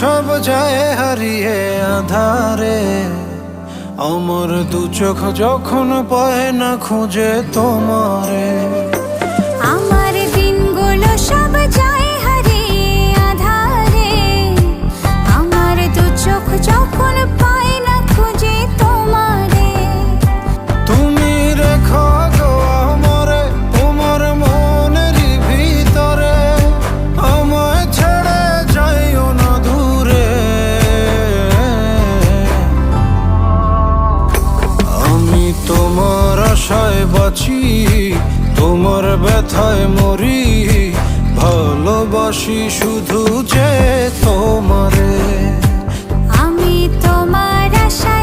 সব যায় হারিয়ে আধারে, আমার দু চোখ যখন পায় না খুঁজে তোমারে। আমার দিনগুলো সব যায় হারিয়ে আঁধারে, আমার দু চোখ যখন পায় না খুঁজে তোমারে। তুমি রেখো গো আমারে তোমার মনের ভিতরে, আমায় ছেড়ে যাইও না দূরে। আমি তোমার আশায় বাঁচি, তোমার ব্যথায় মরি, ভালোবাসি শুধু যে তোমারে। আমি তোমার আশায়